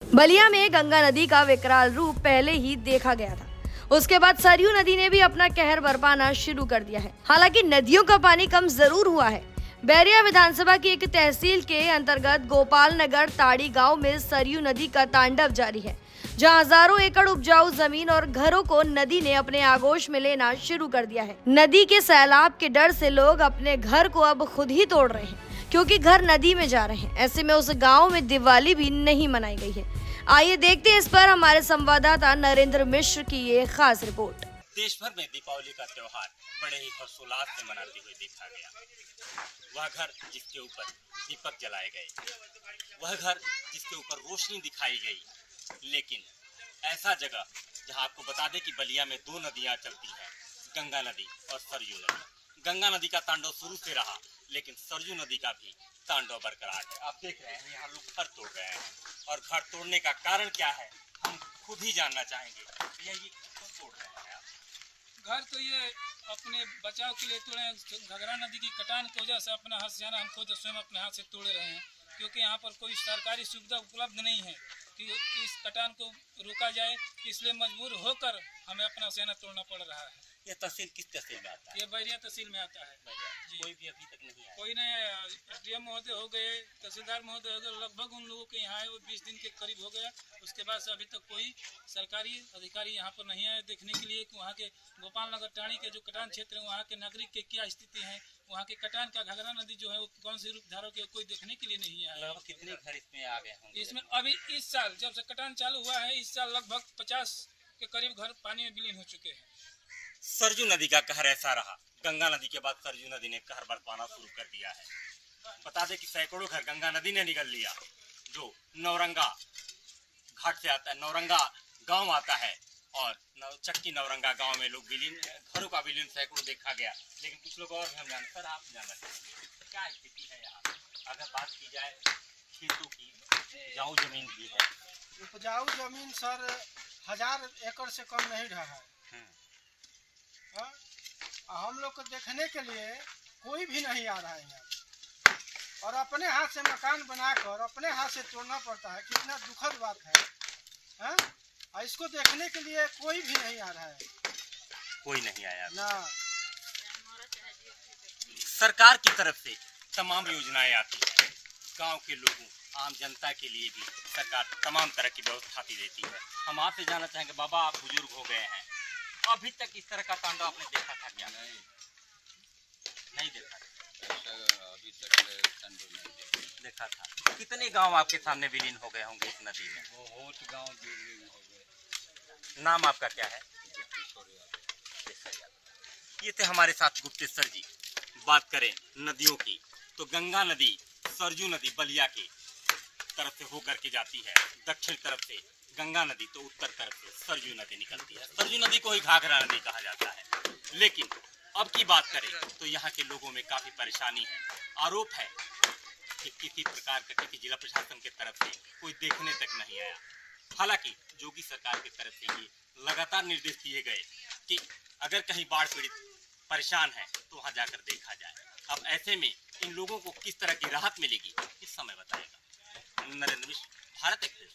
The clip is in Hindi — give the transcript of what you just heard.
बलिया में गंगा नदी का विकराल रूप पहले ही देखा गया था। उसके बाद सरयू नदी ने भी अपना कहर बरपाना शुरू कर दिया है। हालांकि नदियों का पानी कम जरूर हुआ है। बैरिया विधानसभा की एक तहसील के अंतर्गत गोपाल नगर ताड़ी गांव में सरयू नदी का तांडव जारी है, जहां हजारों एकड़ उपजाऊ जमीन और घरों को नदी ने अपने आगोश में लेना शुरू कर दिया है। नदी के सैलाब के डर से लोग अपने घर को अब खुद ही तोड़ रहे हैं, क्योंकि घर नदी में जा रहे हैं। ऐसे में उस गांव में दिवाली भी नहीं मनाई गई है। आइए देखते हैं इस पर हमारे संवाददाता नरेंद्र मिश्र की ये खास रिपोर्ट। देश भर में दीपावली का त्योहार बड़े ही हर्षोल्लास से मनाते हुए देखा गया। वह घर जिसके ऊपर दीपक जलाए गए, वह घर जिसके ऊपर रोशनी दिखाई गई। लेकिन ऐसा जगह जहां आपको बता दें कि बलिया में दो नदियां चलती हैं, गंगा नदी और सरयू नदी। गंगा नदी का तांडव शुरू से रहा, लेकिन सरयू नदी का भी तांडव बरकरार है। आप देख रहे हैं यहाँ लोग घर तोड़ रहे हैं, और घर तोड़ने का कारण क्या है हम खुद ही जानना चाहेंगे। भैया ये क्यों तोड़ रहे हैं आप? घर तो ये अपने बचाव के लिए तोड़े हैं। घाघरा नदी की कटान की वजह से अपना हाथ से हम खुद स्वयं अपने हाथ से तोड़े रहे हैं, क्योंकि यहाँ पर कोई सरकारी सुविधा उपलब्ध नहीं है कि इस कटान को रोका जाए। इसलिए मजबूर होकर हमें अपना सेना तोड़ना पड़ रहा है। ये तहसील किस तहसील में आता है? ये बैरिया तहसील में आता है। कोई भी अभी तक नहीं आया? कोई नहीं आया। डीएम महोदय हो गए, तहसीलदार महोदय हो गए, लगभग उन लोगों के यहाँ आए वो 20 दिन के करीब हो गया। उसके बाद से अभी तक कोई सरकारी अधिकारी यहाँ पर नहीं आए देखने के लिए कि वहाँ के गोपाल नगर टाणी के जो कटान क्षेत्र है वहाँ के नागरिक के क्या स्थिति है, वहाँ के कटान का घाघरा नदी जो है वो कौन सी रूप धारा के कोई देखने के लिए नहीं आया। कितने घर इसमें आ गए होंगे? इसमें अभी इस साल जब से कटान चालू हुआ है, इस साल लगभग 50 के करीब घर पानी में विलीन हो चुके हैं। सरयू नदी का कहर ऐसा रहा, गंगा नदी के बाद सरयू नदी ने कहर बरपाना शुरू कर दिया है। बता दें कि सैकड़ों घर गंगा नदी ने निगल लिया, जो नौरंगा घाट से आता है, नौरंगा गांव आता है, और चक्की नौरंगा गांव में लोग विलीन, घरों का विलीन सैकड़ों देखा गया। लेकिन कुछ लोग और भी हम जानते, सर आप जानना चाहेंगे क्या स्थिति है यहाँ? अगर बात की जाए खेतों की, उपजाऊ जमीन भी है। उपजाऊ जमीन सर 1000 एकड़ से कम नहीं रहा है। हम लोग को देखने के लिए कोई भी नहीं आ रहा है यहाँ, और अपने हाथ से मकान बनाकर अपने हाथ से तोड़ना पड़ता है। कितना दुखद बात है, और इसको देखने के लिए कोई भी नहीं आ रहा है। कोई नहीं आया ना। सरकार की तरफ से तमाम योजनाएं आती है, गांव के लोगों, आम जनता के लिए भी सरकार तमाम तरह की व्यवस्था देती है। हम आपसे जानना चाहेंगे, बाबा आप बुजुर्ग हो गए हैं, अभी तक इस तरह का तांडव आपने देखा था क्या? नहीं देखा अभी तक देखा था। कितने गांव आपके सामने विलीन हो गए होंगे इस नदी में? बहुत गांव विलीन हो गए। नाम आपका क्या है? ये थे हमारे साथ गुप्तेश्वर जी। बात करें नदियों की तो गंगा नदी सरयू नदी बलिया की तरफ से होकर के जाती है, दक्षिण तरफ से गंगा नदी तो उत्तर तरफ से सरयू नदी निकलती है। सरयू नदी को ही घाघरा नदी कहा जाता है। लेकिन अब की बात करें तो यहाँ के लोगों में काफी परेशानी है। आरोप है कि किसी प्रकार का किसी जिला प्रशासन की तरफ से कोई देखने तक नहीं आया। हालांकि योगी सरकार की तरफ से ये लगातार निर्देश दिए गए कि अगर कहीं बाढ़ पीड़ित परेशान है तो वहां जाकर देखा जाए। अब ऐसे में इन लोगों को किस तरह की राहत मिलेगी इस समय बताएगा नरेंद्र मिश्र, भारत एक्सप्रेस।